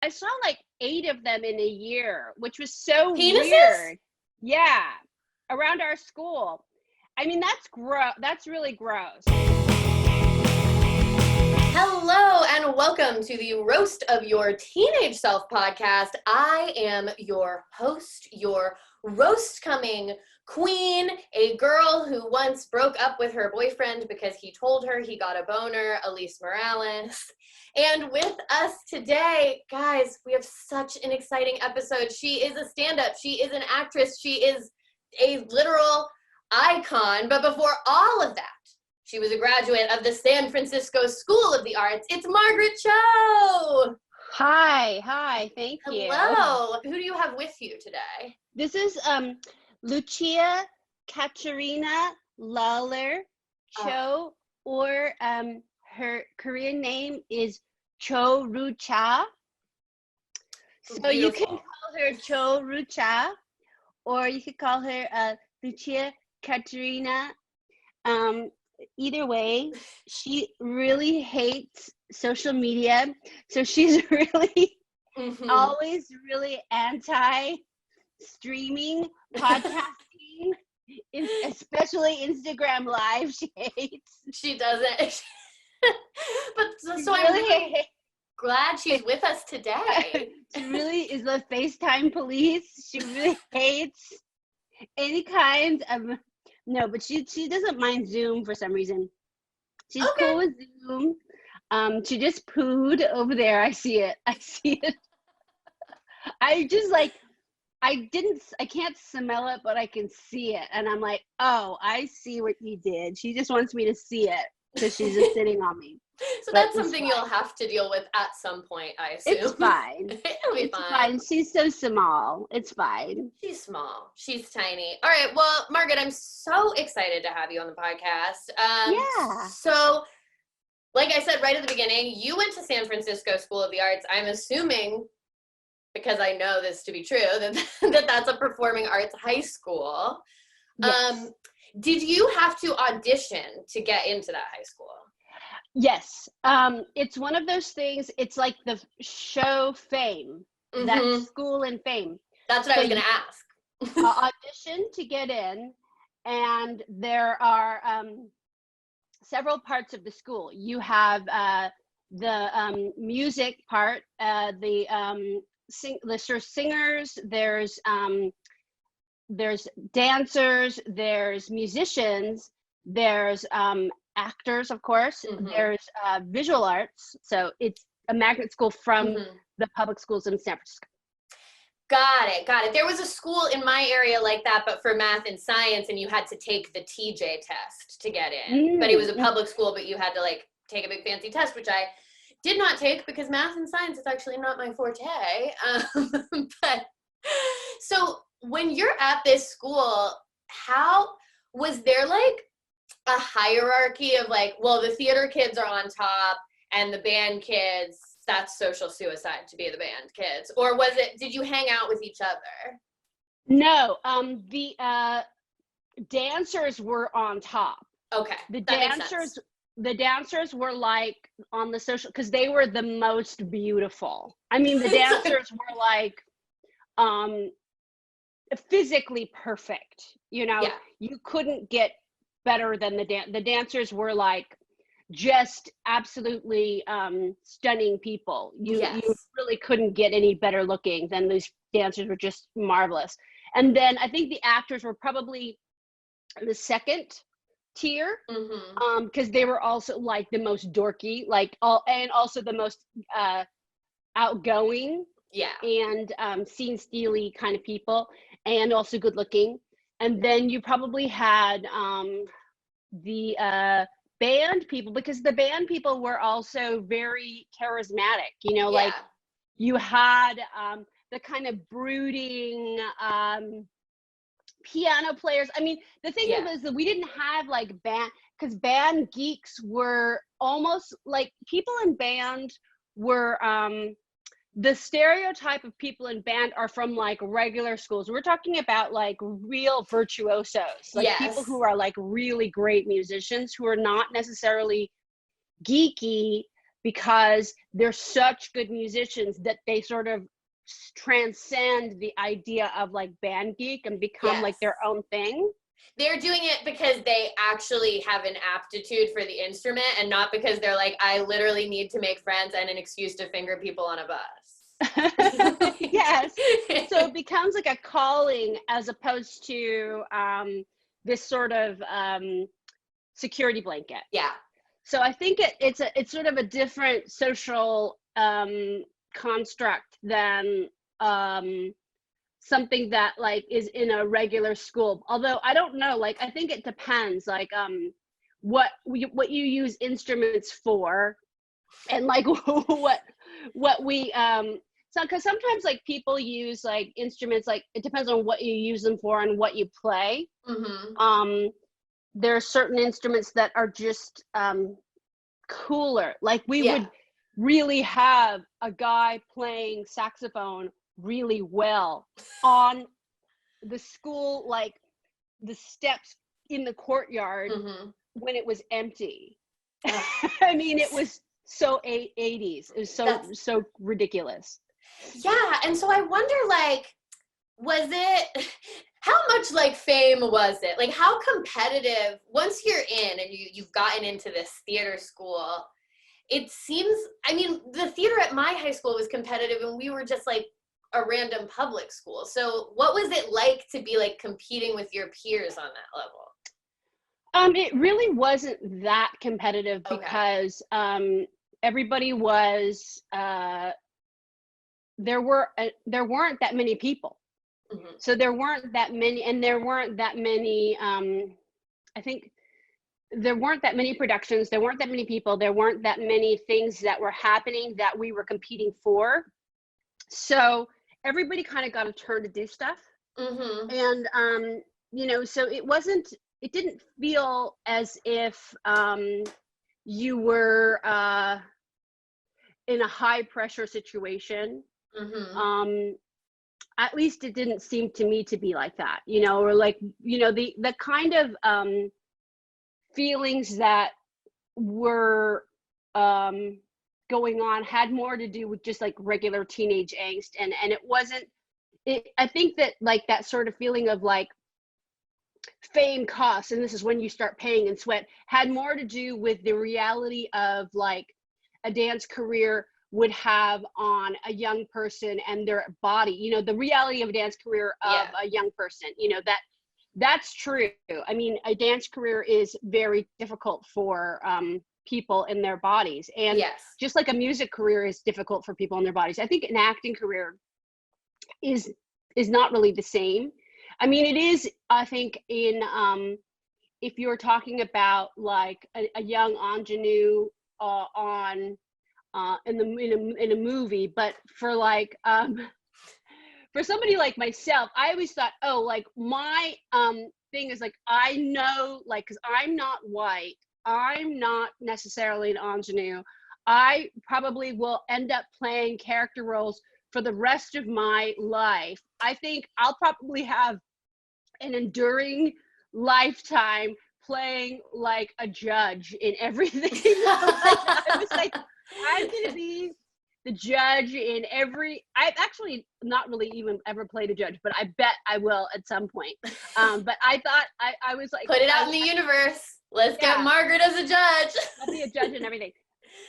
I saw like 8 of them in a year, which was so Penises? weird. Yeah, around our school. I mean, that's gross. That's really gross. Hello and welcome to the Roast of Your Teenage Self podcast. I am your host, your roast-coming queen, a girl who once broke up with her boyfriend because he told her he got a boner, Alise Morales. And with us today, guys, we have such an exciting episode. She is a stand-up, she is an actress, she is a literal icon, but before all of that, she was a graduate of the San Francisco School of the Arts. It's Margaret Cho! Hi, thank you. Hello! Who do you have with you today? This is Lucia Katerina Lauper Cho, or her Korean name is Cho Ru-cha. So Beautiful. you can call her Cho Ru-cha, or you could call her Lucia Katerina. Either way, she really hates social media, so she's really always really anti-streaming, podcasting, especially Instagram Live. She hates. She doesn't. But so I'm really glad she's with us today. She really is the FaceTime police. She really hates any kind of. No, but she doesn't mind Zoom for some reason. She's cool with Zoom. She just pooed over there. I see it. I just like, I can't smell it, but I can see it. And I'm like, oh, I see what you did. She just wants me to see it because she's just sitting on me. So that's something you'll have to deal with at some point, I assume. It's fine. It'll be fine. She's so small. It's fine. She's small. She's tiny. All right. Well, Margaret, I'm so excited to have you on the podcast. Yeah. So, like I said right at the beginning, you went to San Francisco School of the Arts. I'm assuming, because I know this to be true, that that's a performing arts high school. Yes. Did you have to audition to get into that high school? Yes. It's one of those things. It's like the show Fame, that school and Fame. That's what I was going to ask. Audition to get in, and there are several parts of the school. You have the music part, there's singers, there's dancers, there's musicians, there's actors, of course, there's visual arts. So it's a magnet school from the public schools in San Francisco. Got it. There was a school in my area like that, but for math and science, and you had to take the TJ test to get in. But it was a public school, but you had to like take a big fancy test, which I did not take because math and science is actually not my forte. But so when you're at this school, how was there like a hierarchy of like, well, the theater kids are on top and the band kids, that's social suicide to be the band kids? Or did you hang out with each other? No, the dancers were on top. Okay. The dancers were like on the social, because they were the most beautiful. I mean, the dancers were like physically perfect. You know, you couldn't get better than the dancers were like just absolutely stunning people. You really couldn't get any better looking than these dancers. Were just marvelous. And then I think the actors were probably the second tier, because they were also like the most dorky, and also the most outgoing, and scene steely kind of people, and also good looking. And then you probably had the band people, because the band people were also very charismatic, you know, like you had the kind of brooding piano players. I mean, the thing is that we didn't have like band, because band geeks were almost like people in band were the stereotype of people in band are from like regular schools. We're talking about like real virtuosos, like people who are like really great musicians who are not necessarily geeky, because they're such good musicians that they sort of transcend the idea of like band geek and become like their own thing. They're doing it because they actually have an aptitude for the instrument, and not because they're like, I literally need to make friends and an excuse to finger people on a bus. Yes. So it becomes like a calling as opposed to this sort of security blanket. Yeah. So I think it's sort of a different social construct than something that like is in a regular school. Although I don't know, like I think it depends, like what you use instruments for, and like what we so because sometimes like people use like instruments, like it depends on what you use them for and what you play. There are certain instruments that are just cooler. Like we would really have a guy playing saxophone really well on the school, like the steps in the courtyard when it was empty. I mean, it was so 80s. It was so ridiculous. Yeah, and so I wonder, like, was it, how much like fame was it? Like, how competitive, once you're in and you've gotten into this theater school, it seems, I mean, the theater at my high school was competitive and we were just like a random public school. So what was it like to be like competing with your peers on that level? It really wasn't that competitive because everybody was, there weren't that many people. So there weren't that many, and there weren't that many, I think there weren't that many productions, there weren't that many people, there weren't that many things that were happening that we were competing for. So everybody kind of got a turn to do stuff. And, you know, so it didn't feel as if you were in a high pressure situation. At least it didn't seem to me to be like that, you know, or like, you know, the kind of feelings that were going on had more to do with just like regular teenage angst, and it wasn't I think that like that sort of feeling of like fame costs, and this is when you start paying and sweat, had more to do with the reality of like a dance career would have on a young person and their body, you know, the reality of a dance career of a young person, you know, that's true. I mean, a dance career is very difficult for people in their bodies, and just like a music career is difficult for people in their bodies. I think an acting career is not really the same. I mean, it is, I think, in if you're talking about like a young ingenue on in a movie, but for like for somebody like myself, I always thought, oh, like my thing is like, I know, like, because I'm not white, I'm not necessarily an ingenue, I probably will end up playing character roles for the rest of my life. I think I'll probably have an enduring lifetime playing like a judge in everything. I was like, I'm gonna be the judge in every, I've actually not really even ever played a judge, but I bet I will at some point. But I thought, I was like, put it out in the universe. Let's get Margaret as a judge. I'll be a judge and everything.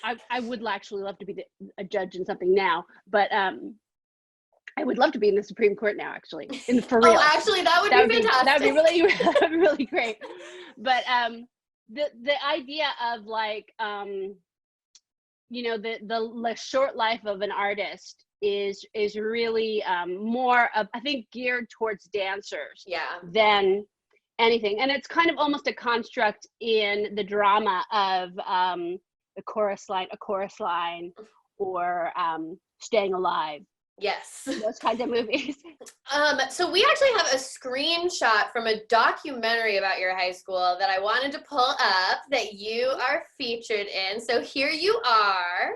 I would actually love to be a judge in something now, but I would love to be in the Supreme Court now, actually, for real. Oh, actually, that would be fantastic. That would be really great. But the idea of like, you know, the short life of an artist is really more of, I think, geared towards dancers than anything. And it's kind of almost a construct in the drama of a chorus line, or Staying Alive. Yes. Those kinds of movies. So we actually have a screenshot from a documentary about your high school that I wanted to pull up that you are featured in. So here you are.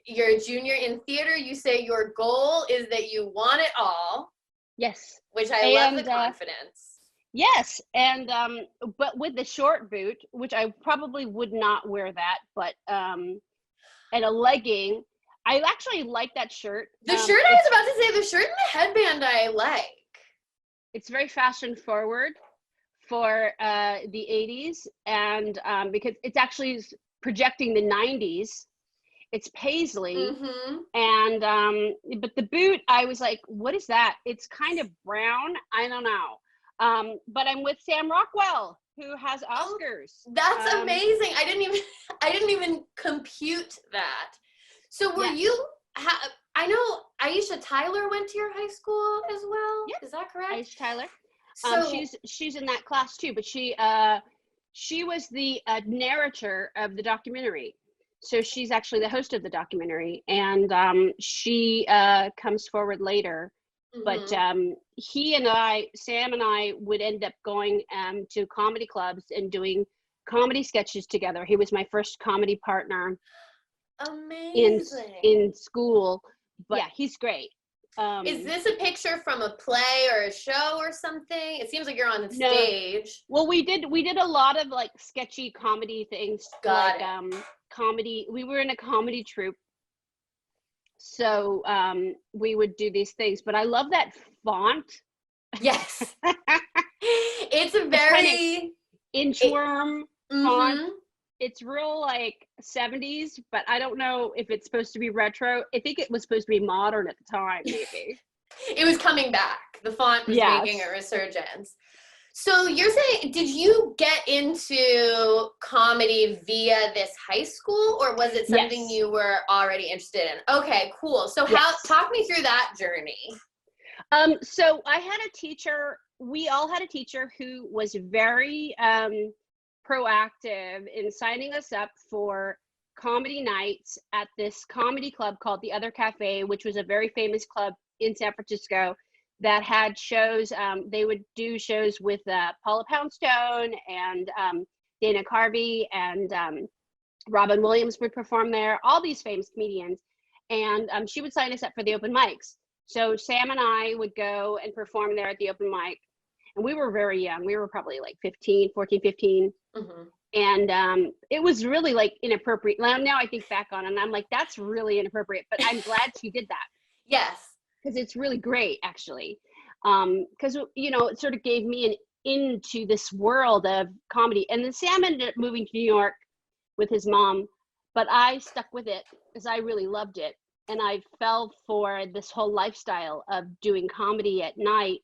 You're a junior in theater. You say your goal is that you want it all. Yes. Which I love the confidence. Yes. And but with the short boot, which I probably would not wear that, but and a legging. I actually like that shirt. The shirt, I was about to say, the shirt and the headband I like. It's very fashion forward for the 80s, and because it's actually projecting the 90s. It's paisley, and but the boot, I was like, what is that? It's kind of brown. I don't know. But I'm with Sam Rockwell, who has Oscars. That's amazing. I didn't even compute that. So were you? I know Aisha Tyler went to your high school as well. Yep. Is that correct? Aisha Tyler. So she's in that class too, but she was the narrator of the documentary. So she's actually the host of the documentary, and she comes forward later. But Sam and I would end up going to comedy clubs and doing comedy sketches together. He was my first comedy partner. Amazing. In school. But yeah, he's great. Is this a picture from a play or a show or something? It seems like you're on the stage. Well, we did a lot of like sketchy comedy things. Comedy. We were in a comedy troupe, so we would do these things. But I love that font. Yes. It's a very inchworm font. It's real like 70s, but I don't know if it's supposed to be retro. I think it was supposed to be modern at the time, maybe. It was coming back. The font was making a resurgence. So you're saying, did you get into comedy via this high school, or was it something you were already interested in? Okay, cool. So talk me through that journey. So I had a teacher, we all had a teacher who was very proactive in signing us up for comedy nights at this comedy club called The Other Cafe, which was a very famous club in San Francisco that had shows. They would do shows with Paula Poundstone and Dana Carvey, and Robin Williams would perform there, all these famous comedians. And she would sign us up for the open mics. So Sam and I would go and perform there at the open mic. And we were very young. We were probably like 15. And it was really like inappropriate. Now I think back on it and I'm like, that's really inappropriate, but I'm glad she did that. Yes. Because it's really great, actually. Because, it sort of gave me an into this world of comedy. And then Sam ended up moving to New York with his mom, but I stuck with it because I really loved it. And I fell for this whole lifestyle of doing comedy at night.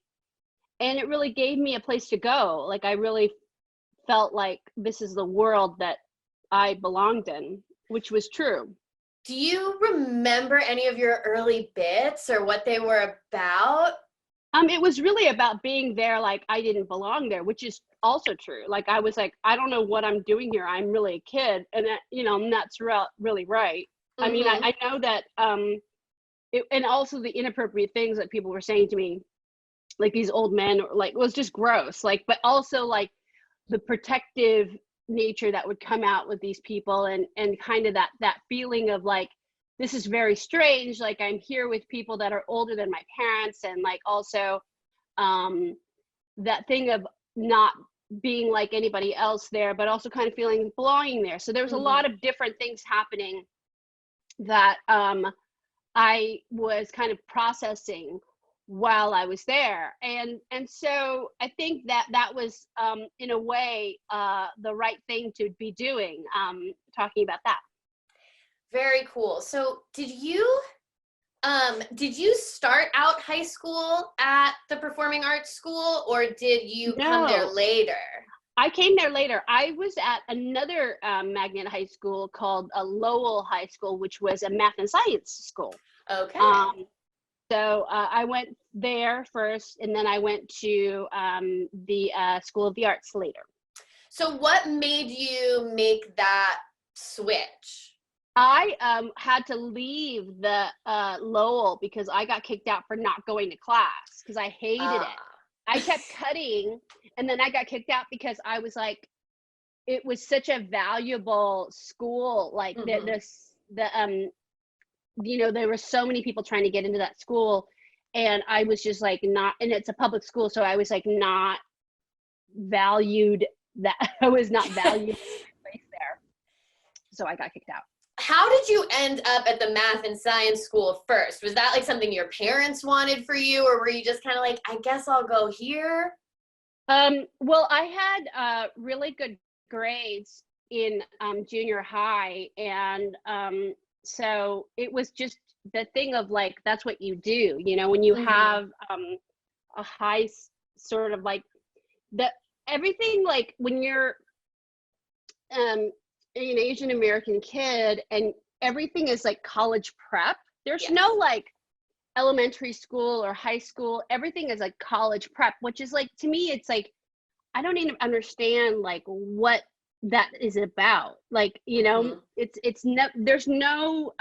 And it really gave me a place to go. Like, I really felt like this is the world that I belonged in, which was true. Do you remember any of your early bits or what they were about? It was really about being there like I didn't belong there, which is also true. Like, I was like, I don't know what I'm doing here. I'm really a kid. And that, and that's really right. I mean, I know that, and also the inappropriate things that people were saying to me, like these old men, like, was just gross. Like, but also like the protective nature that would come out with these people, and kind of that feeling of like, this is very strange. Like, I'm here with people that are older than my parents, and like also that thing of not being like anybody else there, but also kind of feeling belonging there. So there was a lot of different things happening that I was kind of processing while I was there. And so I think that was in a way the right thing to be doing, talking about that. Very cool. So did you start out high school at the Performing Arts School, or did you come there later? I came there later. I was at another magnet high school called Lowell High School, which was a math and science school. Okay. So I went there first, and then I went to the School of the Arts later. So what made you make that switch? I had to leave the Lowell because I got kicked out for not going to class because I hated it. I kept cutting, and then I got kicked out because I was like, it was such a valuable school. Like there were so many people trying to get into that school, and I was just like not, and it's a public school, so I was like not valued. That I was not valued in place there, so I got kicked out. how did you end up at the math and science school first? Was that like something your parents wanted for you, or were you just kind of like, I guess I'll go here? Well, I had really good grades in junior high, and so it was just the thing of like, that's what you do, you know, when you have a high sort of like everything, like when you're an Asian American kid and everything is like college prep, there's no like elementary school or high school, everything is like college prep, which is like, to me, it's like, I don't even understand like what that is about. Like, you know, it's no, there's no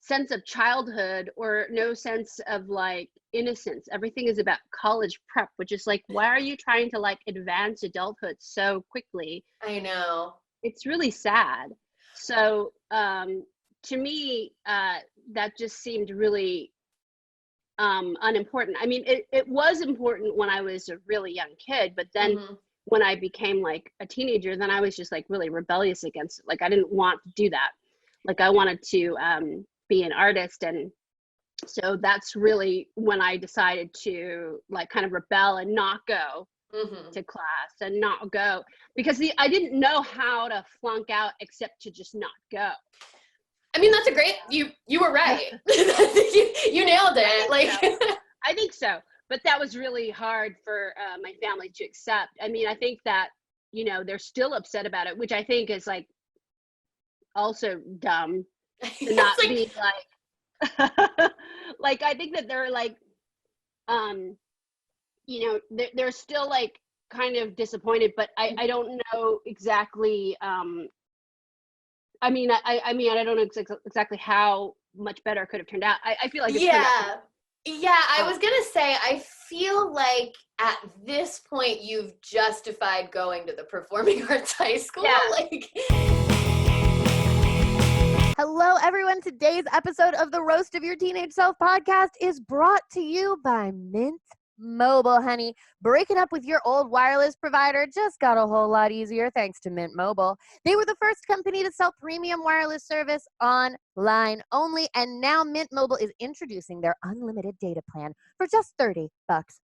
sense of childhood or no sense of like innocence. Everything is about college prep, which is like, why are you trying to like advance adulthood so quickly? I know. It's really sad. So to me, that just seemed really unimportant. I mean, it was important when I was a really young kid, but then when I became like a teenager, then I was just like really rebellious against it. Like, I didn't want to do that. Like, I wanted to be an artist. And so that's really when I decided to like kind of rebel and not go to class and not go, because I didn't know how to flunk out except to just not go. I mean, that's a great, you were right. you nailed it. I think so. But that was really hard for my family to accept. I mean, I think that, you know, they're still upset about it, which I think is like also dumb to not like, be like, like, I think that they're like, you know, they're still like kind of disappointed, but I don't know exactly, I mean, I mean, I don't know exactly how much better it could have turned out. I feel like it's turned out. Yeah, I was gonna say, I feel like at this point you've justified going to the performing arts high school. Hello, everyone. Today's episode of the Roast of Your Teenage Self podcast is brought to you by Mint Mobile, honey. Breaking up with your old wireless provider just got a whole lot easier thanks to Mint Mobile. They were the first company to sell premium wireless service online only, and now Mint Mobile is introducing their unlimited data plan for just $30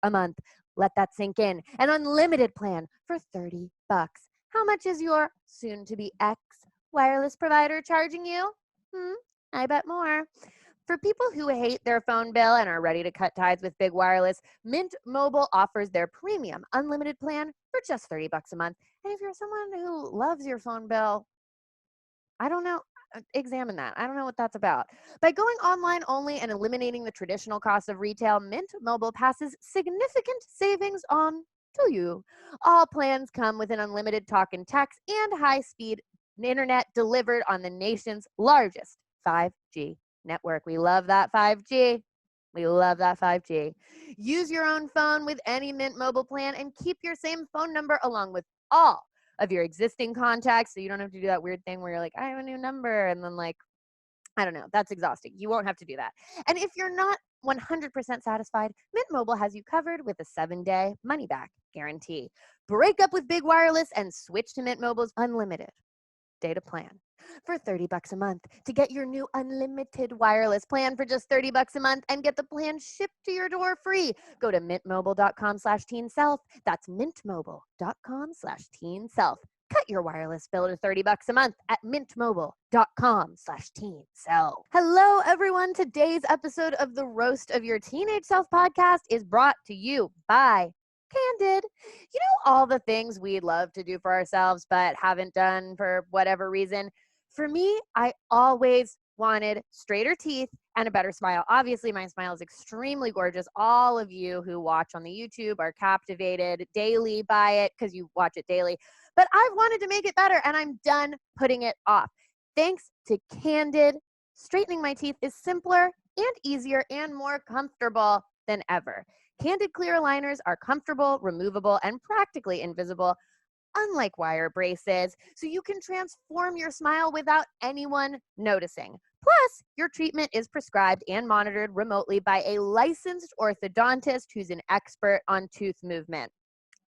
a month. Let that sink in. An unlimited plan for $30. How much is your soon-to-be ex wireless provider charging you? I bet more. For people who hate their phone bill and are ready to cut ties with big wireless, Mint Mobile offers their premium unlimited plan for just $30 a month. And if you're someone who loves your phone bill, I don't know, examine that. I don't know what that's about. By going online only and eliminating the traditional costs of retail, Mint Mobile passes significant savings on to you. All plans come with an unlimited talk and text and high-speed internet delivered on the nation's largest 5G network. We love that 5G. We love that 5G. Use your own phone with any Mint Mobile plan and keep your same phone number along with all of your existing contacts, so you don't have to do that weird thing where you're like, I have a new number, and then like, I don't know, that's exhausting. You won't have to do that. And if you're not 100% satisfied, Mint Mobile has you covered with a 7-day money-back guarantee. Break up with big wireless and switch to Mint Mobile's unlimited data plan for $30 a month. To get your new unlimited wireless plan for just $30 a month and get the plan shipped to your door free, go to mintmobile.com/teenself. That's mintmobile.com/teenself. Cut your wireless bill to $30 a month at mintmobile.com/teenself. Hello, everyone. Today's episode of the Roast of Your Teenage Self podcast is brought to you by Candid. You know, all the things we'd love to do for ourselves but haven't done for whatever reason. For me, I always wanted straighter teeth and a better smile. Obviously, my smile is extremely gorgeous. All of you who watch on the YouTube are captivated daily by it because you watch it daily. But I've wanted to make it better, and I'm done putting it off. Thanks to Candid, straightening my teeth is simpler and easier and more comfortable than ever. Candid clear aligners are comfortable, removable, and practically invisible, unlike wire braces, so you can transform your smile without anyone noticing. Plus, your treatment is prescribed and monitored remotely by a licensed orthodontist who's an expert on tooth movement.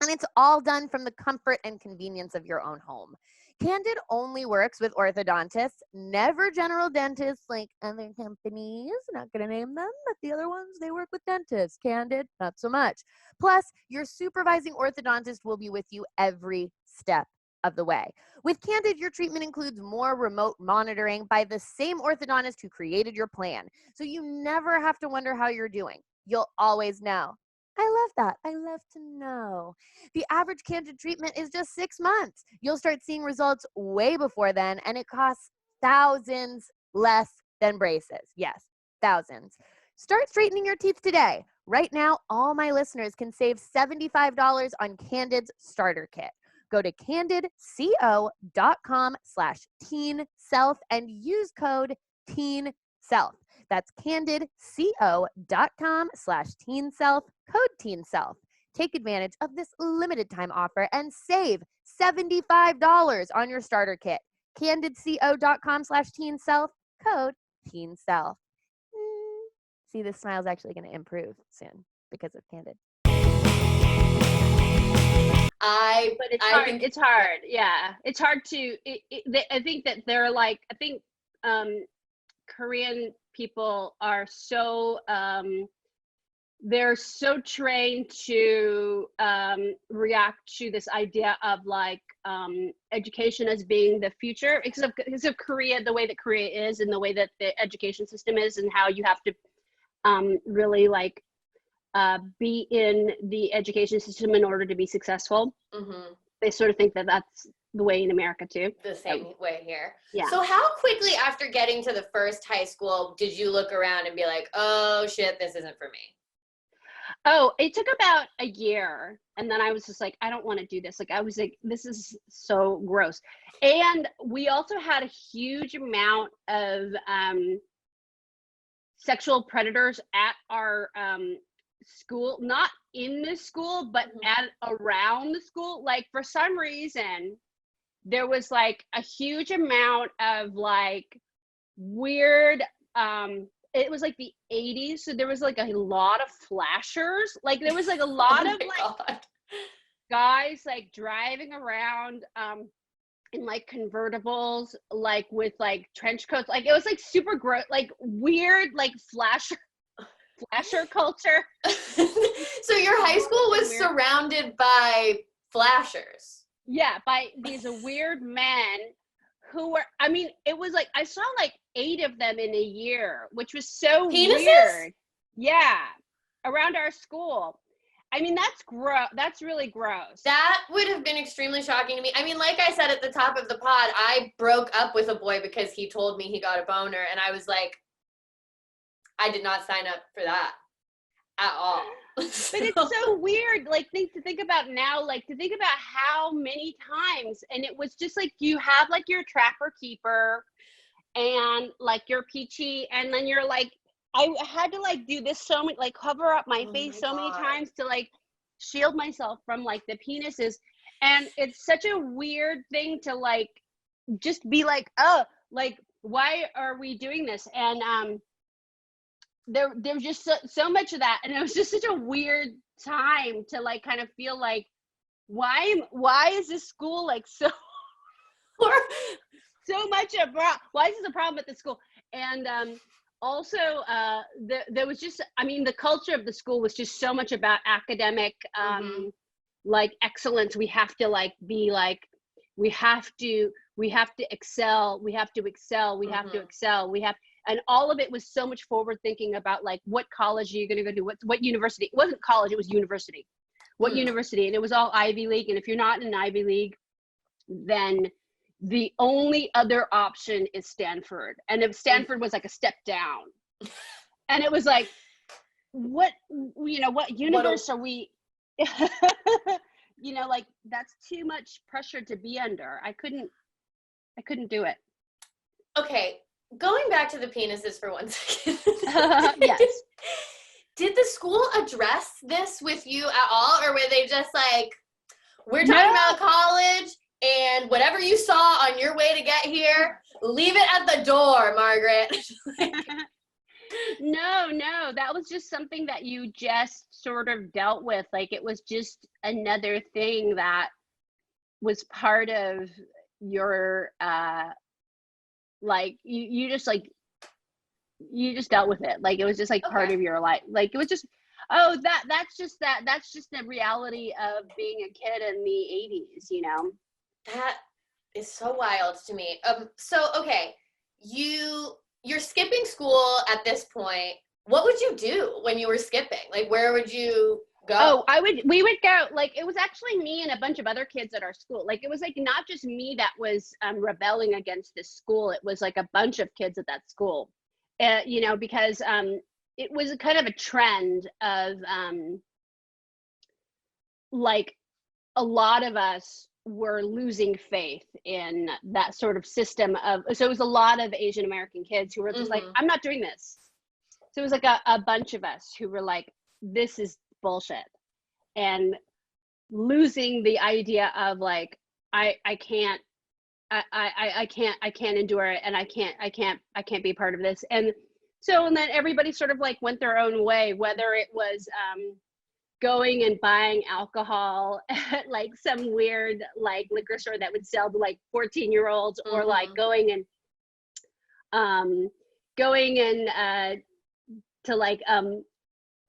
And it's all done from the comfort and convenience of your own home. Candid only works with orthodontists, never general dentists like other companies. Not going to name them, but the other ones, they work with dentists. Candid, not so much. Plus, your supervising orthodontist will be with you every step of the way. With Candid, your treatment includes more remote monitoring by the same orthodontist who created your plan. So you never have to wonder how you're doing. You'll always know. I love that. I love to know. The average Candid treatment is just 6 months. You'll start seeing results way before then, and it costs thousands less than braces. Yes, thousands. Start straightening your teeth today. Right now, all my listeners can save $75 on Candid's starter kit. Go to candidco.com/teenself and use code TEENSELF. That's candidco.com/teenself, code TEENSELF. Take advantage of this limited time offer and save $75 on your starter kit. candidco.com/teenself, code TEENSELF. See, this smile is actually going to improve soon because of Candid. But it's hard. Yeah, it's hard to. I think that they're like. I think Korean people are so. They're so trained to react to this idea of like education as being the future because of Korea, the way that Korea is, and the way that the education system is, and how you have to really like. Be in the education system in order to be successful. Mm-hmm. They sort of think that that's the way in America too. The same way here. Yeah. So how quickly after getting to the first high school did you look around and be like, oh shit, this isn't for me? Oh, it took about a year. And then I was just like, I don't want to do this. Like, I was like, this is so gross. And we also had a huge amount of sexual predators at our school, not in the school, but around the school. Like for some reason there was like a huge amount of like weird it was like the 80s, so there was like a lot of flashers. Like there was like a lot of like God. Guys like driving around in like convertibles, like with like trench coats. Like it was like super gross, like weird, like flasher culture. So your high school was surrounded by flashers. Yeah, by these weird men who were, I mean, it was like, I saw like 8 of them in a year, which was so Penises? Weird. Yeah, around our school. I mean, that's gross. That's really gross. That would have been extremely shocking to me. I mean, like I said at the top of the pod, I broke up with a boy because he told me he got a boner, and I was like, I did not sign up for that at all. But it's so weird, like to think about now, like to think about how many times, and it was just like you have like your trapper keeper and like your peachy, and then you're like, I had to like do this so many, like cover up my face so many times to like shield myself from like the penises. And it's such a weird thing to like just be like, oh, like why are we doing this? And there was just so much of that, and it was just such a weird time to like kind of feel like why is this school like so much why is this a problem at the school? And also there was just, I mean, the culture of the school was just so much about academic like excellence. We have to like be like, we have to excel, and all of it was so much forward thinking about like what college are you going to go to, what university. It wasn't college, it was university. What university? And it was all Ivy League. And if you're not in an Ivy League, then the only other option is Stanford. And if Stanford was like a step down, and it was like, what universe are we? Like that's too much pressure to be under. I couldn't do it. Okay, going back to the penises for 1 second. Yes. Did the school address this with you at all, or were they just like, we're talking about college, and whatever you saw on your way to get here, leave it at the door, Margaret? No, that was just something that you just sort of dealt with. Like it was just another thing that was part of you're like you just like you just dealt with it. Like it was just like part of your life. Like it was just that's just the reality of being a kid in the 80s, you know. That is so wild to me. So okay, you're skipping school at this point. What would you do when you were skipping? Like where would you go? We would go, like, it was actually me and a bunch of other kids at our school. Like, it was like not just me that was rebelling against this school. It was like a bunch of kids at that school, you know, because it was kind of a trend of like a lot of us were losing faith in that sort of system of, so it was a lot of Asian American kids who were just like, I'm not doing this. So it was like a bunch of us who were like, this is bullshit, and losing the idea of like, I can't endure it, and I can't be part of this. And then everybody sort of like went their own way, whether it was going and buying alcohol at like some weird like liquor store that would sell to like 14-year-olds, or like going and to like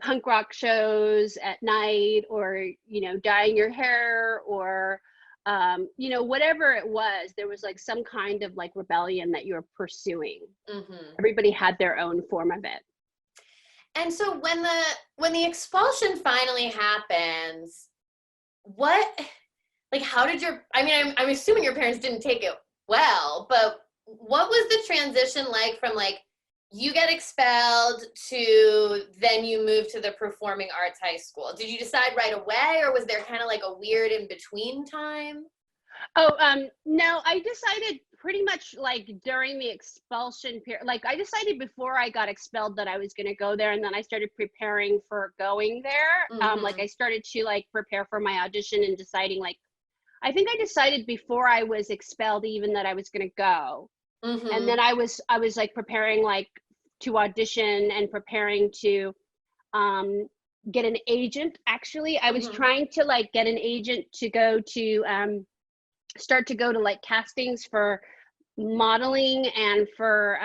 punk rock shows at night, or, you know, dyeing your hair, or you know, whatever it was, there was like some kind of like rebellion that you were pursuing. Everybody had their own form of it. And so when the expulsion finally happens, how did I'm assuming your parents didn't take it well, but what was the transition like from like you get expelled to then you move to the performing arts high school? Did you decide right away, or was there kind of like a weird in between time? No, I decided pretty much like during the expulsion period. Like I decided before I got expelled that I was going to go there, and then I started preparing for going there. Like I started to like prepare for my audition and deciding, like, I think I decided before I was expelled even that I was going to go. And then I was like preparing like to audition and preparing to get an agent. Actually, I was trying to like get an agent to go to start to go to like castings for modeling and for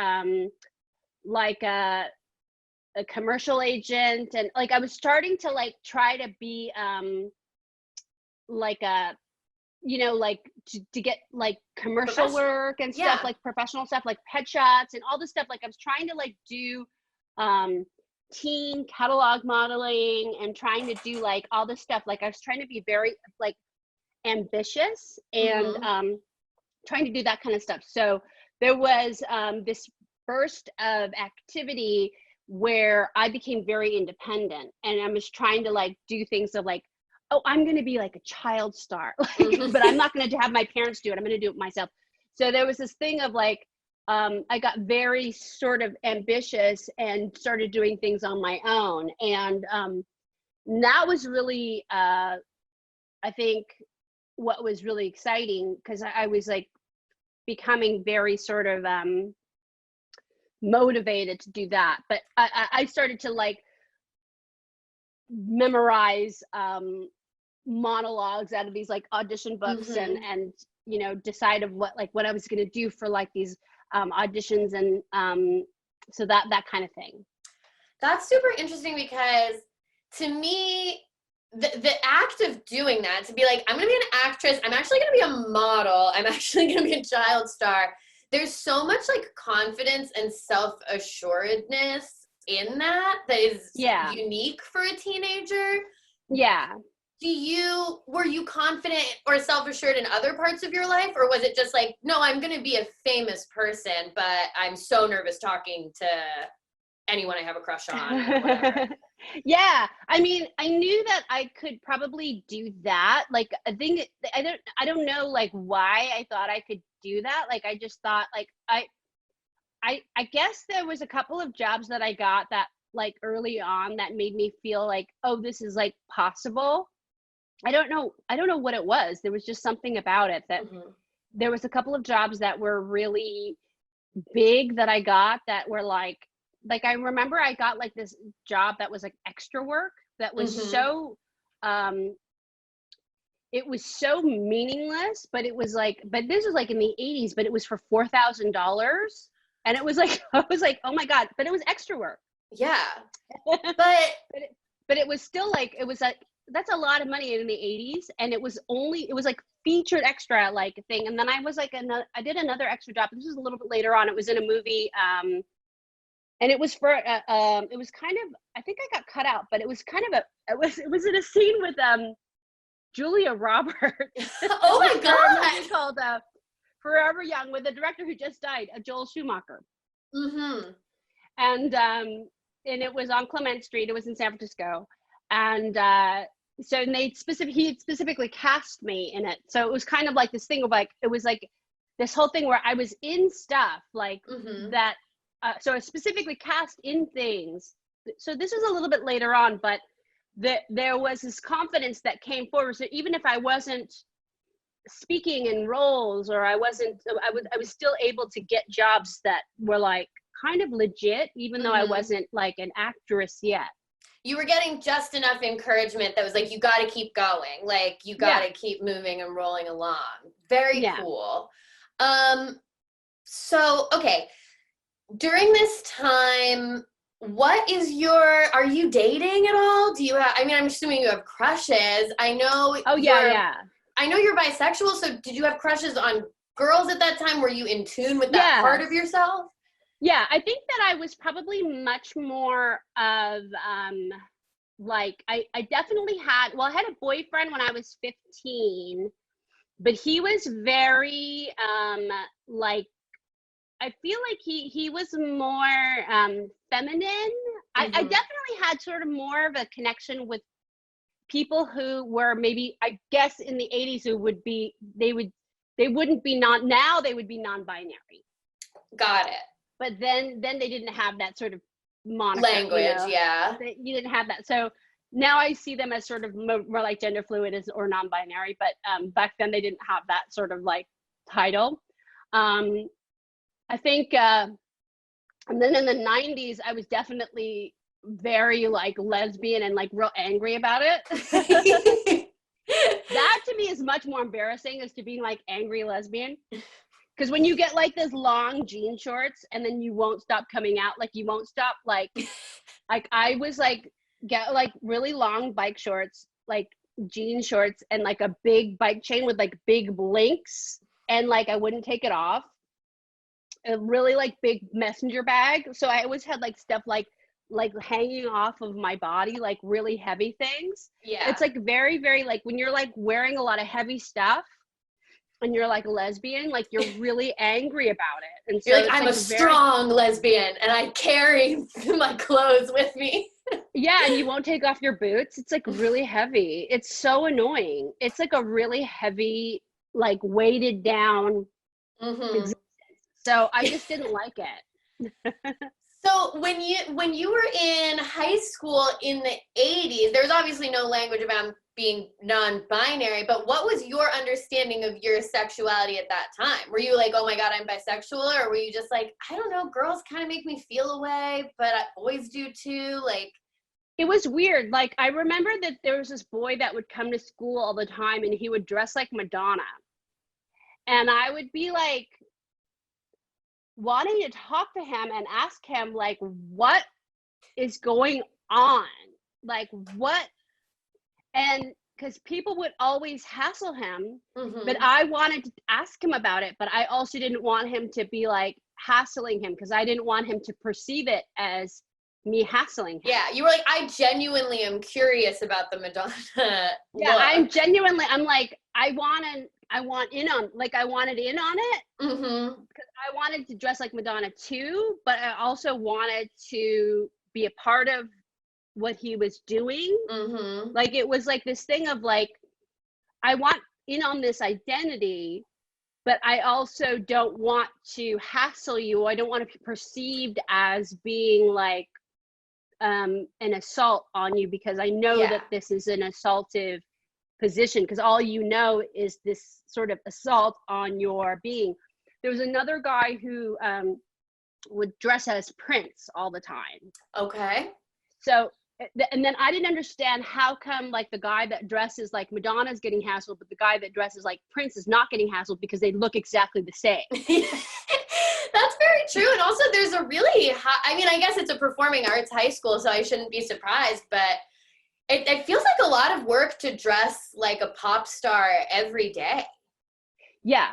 like a commercial agent, and like I was starting to like try to be like a, you know, like to get like commercial work and stuff, like professional stuff, like pet shots and all this stuff. Like I was trying to like do teen catalog modeling and trying to do like all this stuff. Like I was trying to be very like ambitious and trying to do that kind of stuff. So there was this burst of activity where I became very independent, and I was trying to like do things of like, oh, I'm going to be like a child star, like, but I'm not going to have my parents do it. I'm going to do it myself. So there was this thing of like, I got very sort of ambitious and started doing things on my own. And that was really, I think, what was really exciting, because I was like becoming very sort of motivated to do that. But I started to like memorize monologues out of these like audition books, and you know, decide of what I was going to do for like these auditions, and so that kind of thing. That's super interesting, because to me, the act of doing that, to be like, I'm going to be an actress, I'm actually going to be a model, I'm actually going to be a child star, there's so much like confidence and self-assuredness in that is unique for a teenager. Yeah. Were you confident or self-assured in other parts of your life, or was it just like, no, I'm going to be a famous person, but I'm so nervous talking to anyone I have a crush on or whatever? Yeah, I mean, I knew that I could probably do that. Like, I think I don't know like why I thought I could do that. Like, I just thought like I guess there was a couple of jobs that I got that like early on that made me feel like, oh, this is like possible. I don't know what it was. There was just something about it that there was a couple of jobs that were really big that I got that were like I remember I got like this job that was like extra work that was so it was so meaningless, but it was like, but this was like in the 80s, but it was for $4,000. And it was like, I was like, oh my God, but it was extra work. Yeah. But it was still like, it was like, that's a lot of money in the 80s. And it was like featured extra like thing. And then I was like, I did another extra job. This was a little bit later on. It was in a movie. And it was for, it was kind of, I think I got cut out, but it was kind of it was in a scene with Julia Roberts. Oh my God. Called Forever Young, with the director who just died, Joel Schumacher. Mm-hmm. And it was on Clement Street. It was in San Francisco. And so he specifically cast me in it. So it was kind of like this thing of like, it was like this whole thing where I was in stuff like that. So I specifically cast in things. So this was a little bit later on, but there was this confidence that came forward. So even if I wasn't speaking in roles, or I was still able to get jobs that were like kind of legit, even though I wasn't like an actress yet. You were getting just enough encouragement that was like, you got to keep going. Like, you got to keep moving and rolling along. Very cool. So, okay. During this time, are you dating at all? Do you have, I mean, I'm assuming you have crushes. I know. Oh, yeah. I know you're bisexual. So did you have crushes on girls at that time? Were you in tune with that part of yourself? Yeah, I think that I was probably much more of, like, I definitely I had a boyfriend when I was 15, but he was very, like, I feel like he was more feminine. I definitely had sort of more of a connection with people who were maybe, I guess, in the 80s who would be, they wouldn't be now they would be non-binary. Got it. But then they didn't have that sort of moniker, language, you didn't have that. So now I see them as sort of more like gender fluid or non-binary, but back then they didn't have that sort of like title. I think, and then in the 90s, I was definitely very like lesbian and like real angry about it. That to me is much more embarrassing as to being like angry lesbian. Because when you get like this long jean shorts and then you won't stop coming out, like you won't stop, like I was like, get like really long bike shorts, like jean shorts and like a big bike chain with like big links, and like I wouldn't take it off. A really like big messenger bag. So I always had like stuff like hanging off of my body, like really heavy things. Yeah. It's like very, very like when you're like wearing a lot of heavy stuff and you're like a lesbian, like you're really angry about it. And so you're like, I'm a strong lesbian and I carry my clothes with me. Yeah, and you won't take off your boots. It's like really heavy. It's so annoying. It's like a really heavy, like weighted down existence. So I just didn't like it. So when you were in high school in the 80s, there's obviously no language about being non-binary, but what was your understanding of your sexuality at that time? Were you like, oh my God, I'm bisexual? Or were you just like, I don't know, girls kind of make me feel a way, but boys do too? Like, it was weird. Like, I remember that there was this boy that would come to school all the time and he would dress like Madonna. And I would be like, wanting to talk to him and ask him like, what is going on? Like what? And because people would always hassle him, but I wanted to ask him about it, but I also didn't want him to be like hassling him because I didn't want him to perceive it as me hassling him. Yeah, you were like, I genuinely am curious about the Madonna Yeah, look. I'm like, I wanted in on it because I wanted to dress like Madonna too, but I also wanted to be a part of what he was doing. Like it was like this thing of like, I want in on this identity, but I also don't want to hassle you. I don't want to be perceived as being like an assault on you because I know that this is an assaultive position because all you know is this sort of assault on your being. There was another guy who would dress as Prince all the time. Okay. So and then I didn't understand how come like the guy that dresses like Madonna is getting hassled, but the guy that dresses like Prince is not getting hassled, because they look exactly the same. That's very true. And also there's a really high, I mean, I guess it's a performing arts high school, so I shouldn't be surprised, but it feels like a lot of work to dress like a pop star every day. Yeah.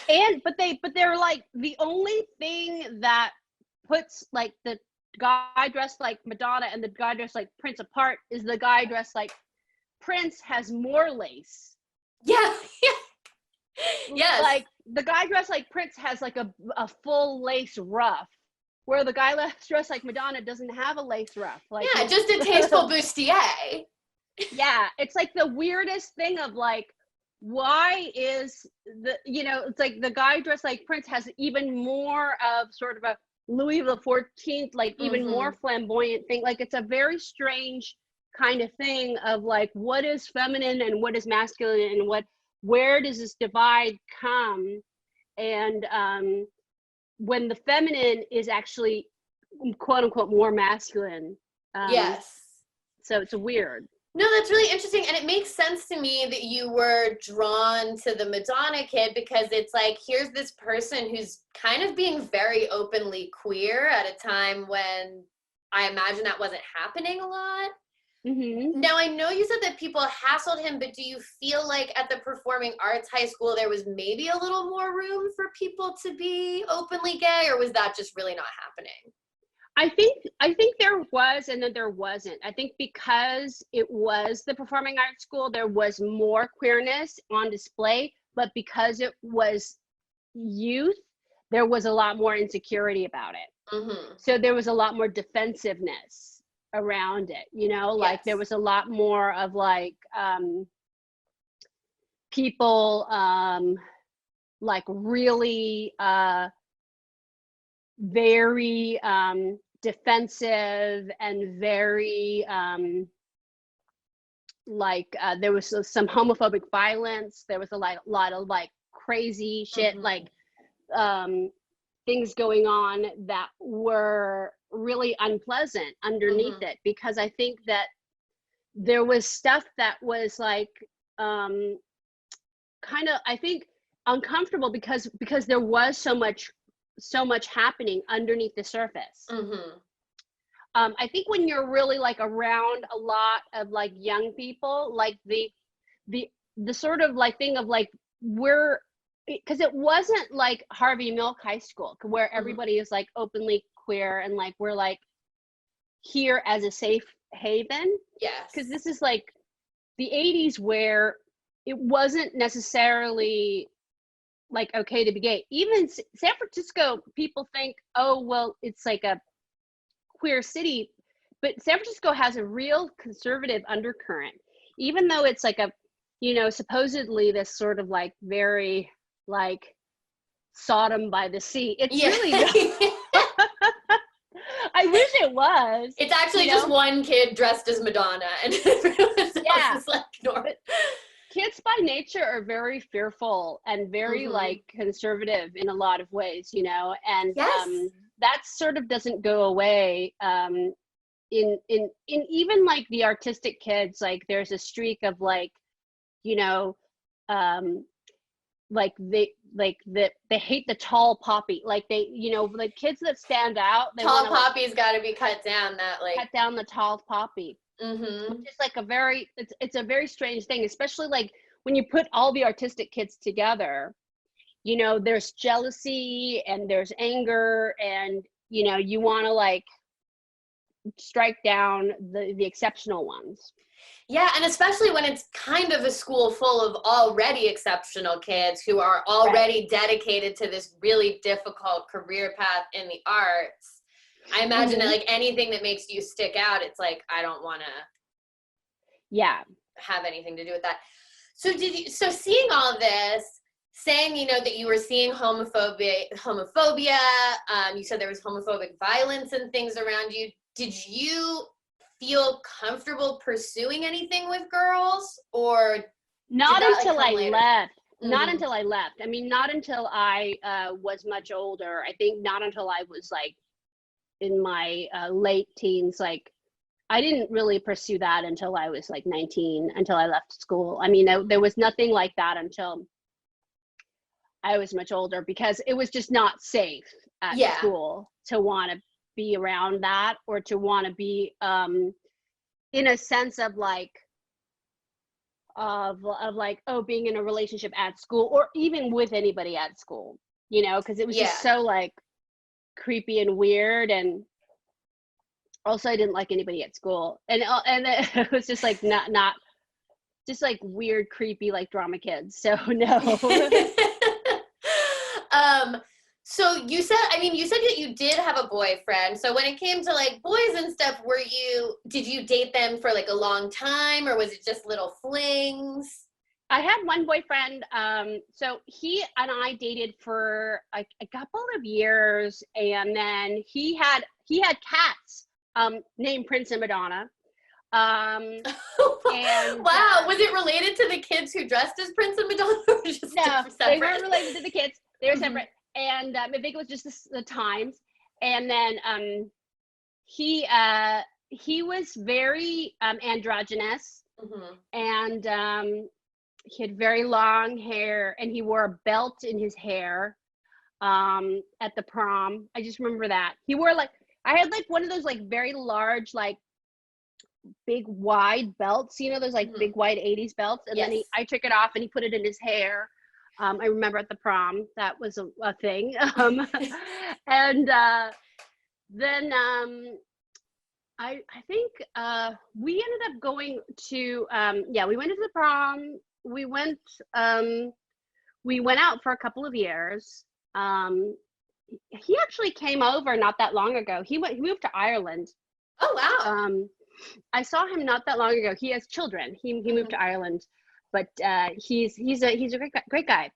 But they're like, the only thing that puts like the guy dressed like Madonna and the guy dressed like Prince apart is the guy dressed like Prince has more lace. Yeah. Yes. Like the guy dressed like Prince has like a full lace ruff, where the guy dressed like Madonna doesn't have a lace ruff. Like, yeah, just a tasteful bustier. Yeah, it's like the weirdest thing of like, why is the, it's like the guy dressed like Prince has even more of sort of a Louis the 14th, like even more flamboyant thing. Like it's a very strange kind of thing of like, what is feminine and what is masculine, and where does this divide come? And when the feminine is actually quote unquote more masculine. Yes. So it's weird. No, that's really interesting. And it makes sense to me that you were drawn to the Madonna kid, because it's like, here's this person who's kind of being very openly queer at a time when I imagine that wasn't happening a lot. Mm-hmm. Now, I know you said that people hassled him, but do you feel like at the performing arts high school, there was maybe a little more room for people to be openly gay, or was that just really not happening? I think there was, and then there wasn't. I think because it was the performing arts school, there was more queerness on display, but because it was youth, there was a lot more insecurity about it. Mm-hmm. So there was a lot more defensiveness around it, like there was a lot more of like people like really very defensive and very there was some homophobic violence. There was a lot of like crazy shit, like things going on that were really unpleasant underneath it, because I think that there was stuff that was like kind of, I think, uncomfortable because there was so much happening underneath the surface. I think when you're really like around a lot of like young people, like the sort of like thing of like, because it wasn't like Harvey Milk High School where everybody is like openly queer and like we're like here as a safe haven. Yes. Because this is like the 80s where it wasn't necessarily like okay to be gay. Even San Francisco, people think, oh well, it's like a queer city, but San Francisco has a real conservative undercurrent, even though it's like a, supposedly this sort of like very like Sodom by the sea. It's really I wish it was. It's actually just one kid dressed as Madonna, and everyone else is like normal. Kids by nature are very fearful and very like conservative in a lot of ways, and that sort of doesn't go away. In even like the artistic kids, like there's a streak of like, like they hate the tall poppy, like they, like kids that stand out. Tall poppy's got to be cut down. That like cut down the tall poppy. Which is like it's a very strange thing, especially like when you put all the artistic kids together. There's jealousy and there's anger, and you want to like strike down the exceptional ones. Yeah, and especially when it's kind of a school full of already exceptional kids who are already dedicated to this really difficult career path in the arts. I imagine that like anything that makes you stick out, it's like, I don't want to have anything to do with that. So seeing all this, saying, that you were seeing homophobia, you said there was homophobic violence and things around you. Did you feel comfortable pursuing anything with girls, or not until I left? Not until I left. I mean, not until I was much older. I think not until I was like in my late teens, like I didn't really pursue that until I was like 19, until I left school. I mean, there was nothing like that until I was much older, because it was just not safe at school to want to be around that, or to want to be in a sense of like being in a relationship at school, or even with anybody at school, you know, because it was just so like creepy and weird. And also I didn't like anybody at school, and it was just like not just like weird, creepy, like drama kids. So no. So you said that you did have a boyfriend. So when it came to like boys and stuff, did you date them for like a long time, or was it just little flings? I had one boyfriend. So he and I dated for a couple of years, and then he had cats named Prince and Madonna. And wow, was it related to the kids who dressed as Prince and Madonna, or just no, separate? They weren't related to the kids. They were separate. And I think it was just the times. And then he was very androgynous, and he had very long hair, and he wore a belt in his hair at the prom. I just remember that. He wore like, I had like one of those like very large, like big wide belts, you know, those like big wide 80s belts. And then I took it off and he put it in his hair. I remember at the prom, that was a thing. And then I think we ended up going to, we went to the prom. We went out for a couple of years. He actually came over not that long ago. He moved to Ireland. Oh, wow. I saw him not that long ago. He has children. He moved to Ireland, but he's a great guy.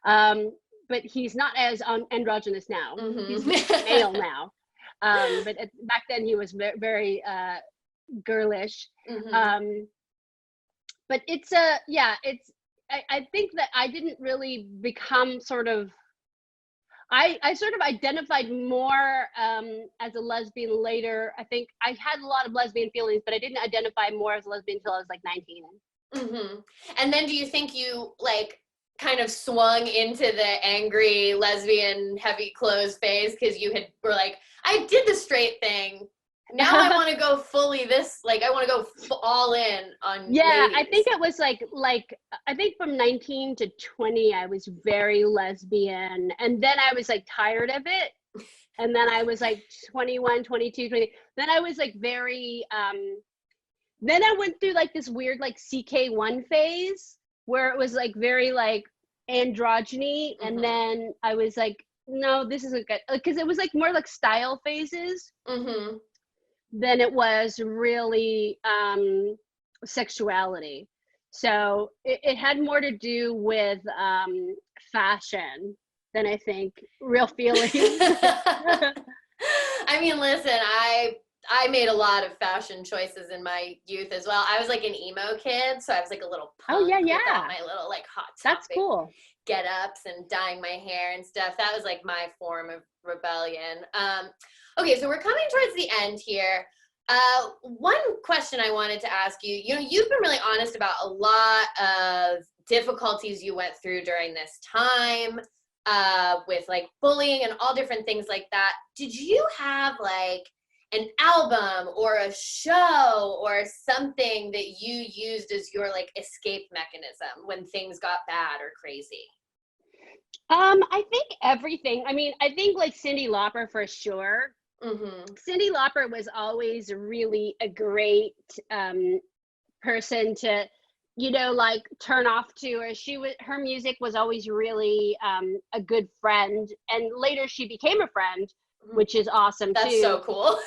But he's not as androgynous now. He's male now. But back then he was very girlish. But it's I think that I didn't really become sort of, I sort of identified more as a lesbian later. I think I had a lot of lesbian feelings, but I didn't identify more as a lesbian until I was like 19. And then do you think you like kind of swung into the angry lesbian heavy clothes phase because were like, I did the straight thing. Now I want to go fully I want to go all in on ladies. I think it was like I think from 19 to 20 I was very lesbian, and then I was like tired of it, and then I was like 21, 22, 20, then I was like very then I went through like this weird like CK1 phase where it was like very like androgyny, and then I was like, no, this isn't good, because it was like more like style phases than it was really sexuality. So it had more to do with fashion than I think real feelings. I mean, listen, I made a lot of fashion choices in my youth as well. I was like an emo kid, so I was like a little punk with all my little like hot topic That's cool get-ups and dyeing my hair and stuff. That was like my form of rebellion. Okay, so we're coming towards the end here. One question I wanted to ask you, you've been really honest about a lot of difficulties you went through during this time with like bullying and all different things like that. Did you have like an album or a show or something that you used as your like escape mechanism when things got bad or crazy? I think everything. I mean, I think like Cyndi Lauper for sure. Cyndi Lauper was always really a great person to, like turn off to, or her music was always really a good friend, and later she became a friend, which is awesome. That's so cool.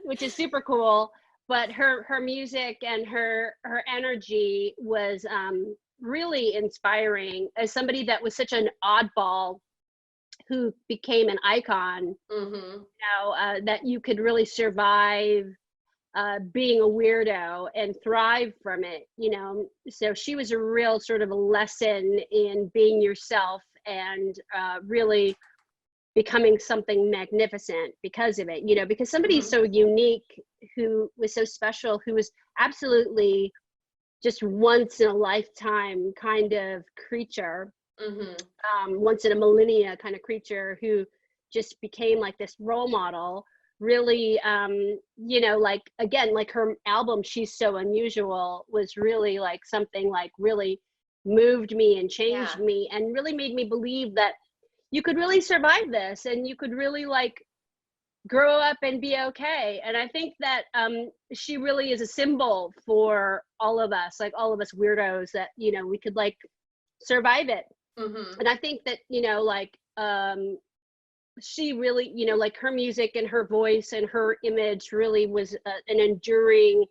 Which is super cool. But her music and her energy was really inspiring as somebody that was such an oddball who became an icon. That you could really survive being a weirdo and thrive from it, so she was a real sort of a lesson in being yourself and really becoming something magnificent because of it, you know, because somebody so unique, who was so special, who was absolutely just once in a lifetime kind of creature, once in a millennia kind of creature, who just became like this role model, really, you know, like, again, like her album She's So Unusual was really like something like really moved me and changed me, and really made me believe that you could really survive this, and you could really like grow up and be okay. And I think that she really is a symbol for all of us, like all of us weirdos, that, you know, we could like survive it. And I think that, you know, like she really, you know, like her music and her voice and her image really was an enduring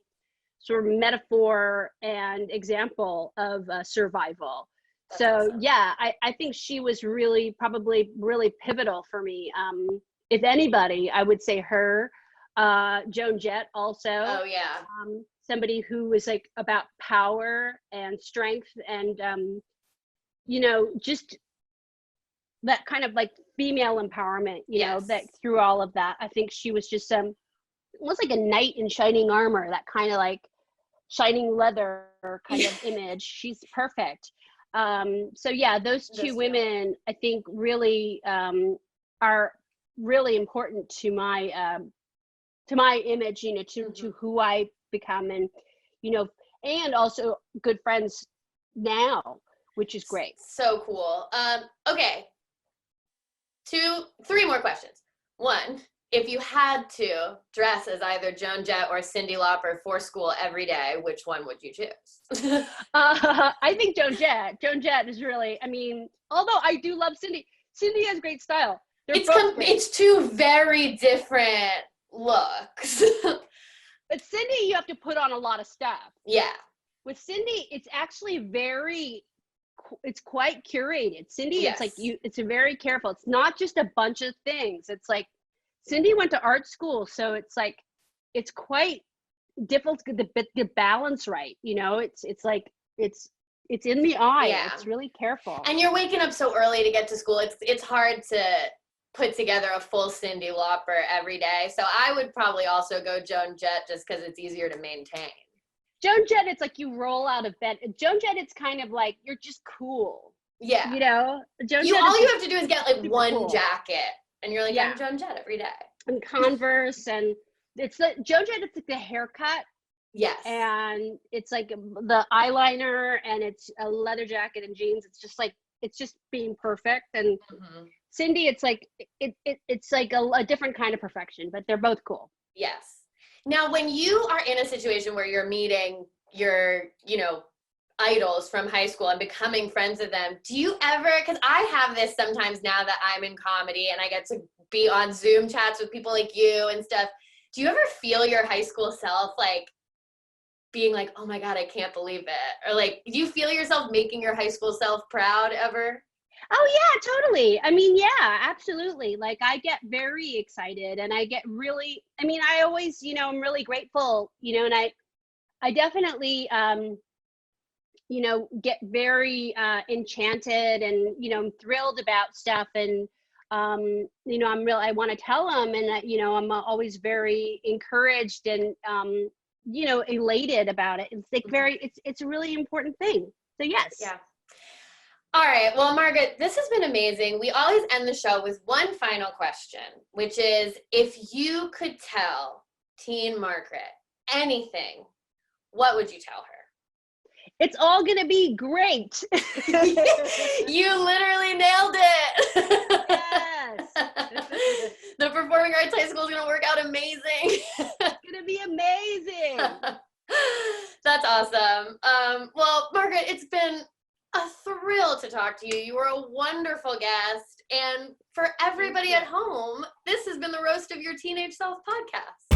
sort of metaphor and example of survival. That's awesome. Yeah, I think she was really probably really pivotal for me. If anybody, I would say her. Joan Jett also. Oh yeah. Somebody who was like about power and strength, and you know, just that kind of like female empowerment, you know, that through all of that, I think she was just almost like a knight in shining armor, that kind of like shining leather kind of image. She's perfect. So yeah, those two women, I think, really are really important to my image, you know, to who I become, and, you know, and also good friends now, which is great. So cool. Okay. 3 more questions. 1, if you had to dress as either Joan Jett or Cyndi Lauper for school every day, which one would you choose? I think Joan Jett. Joan Jett is really, I mean, although I do love Cyndi. Cyndi has great style. It's 2 very different looks. But Cyndi, you have to put on a lot of stuff. Yeah. With Cyndi, it's actually it's quite curated. Cyndi, it's like it's very careful. It's not just a bunch of things. It's like, Cyndi went to art school, so it's like, it's quite difficult to get the balance right. You know, it's like, it's in the eye. Yeah. It's really careful. And you're waking up so early to get to school. It's hard to put together a full Cyndi Lauper every day. So I would probably also go Joan Jett, just because it's easier to maintain. Joan Jett, it's like you roll out of bed. Joan Jett, it's kind of like you're just cool. Yeah. You know? All you have to do is get like one jacket, and you're like, I'm Joan Jett every day. And Converse, and it's the Joan Jett, it's like the haircut. Yes. And it's like the eyeliner, and it's a leather jacket and jeans. It's just like, it's just being perfect. And Cyndi, it's like, it's like a different kind of perfection, but they're both cool. Yes. Now, when you are in a situation where you're meeting your, you know, idols from high school and becoming friends with them, do you ever, because I have this sometimes now that I'm in comedy and I get to be on Zoom chats with people like you and stuff, do you ever feel your high school self like being like, oh my God, I can't believe it? Or like, do you feel yourself making your high school self proud ever? Oh yeah, totally. I mean, yeah, absolutely. Like, I get very excited, and I get really, I mean, I always, you know, I'm really grateful, you know, and I definitely, you know, get very enchanted, and, you know, I'm thrilled about stuff, and, you know, I want to tell them, and, you know, I'm always very encouraged and, you know, elated about it. It's like it's a really important thing. So yes. Yeah. All right. Well, Margaret, this has been amazing. We always end the show with one final question, which is, if you could tell teen Margaret anything, what would you tell her? It's all going to be great. You literally nailed it. Yes. The performing arts high school is going to work out amazing. It's going to be amazing. That's awesome. Well, Margaret, it's been a thrill to talk to you. You were a wonderful guest. And for everybody at home, this has been the Roast of Your Teenage Self podcast.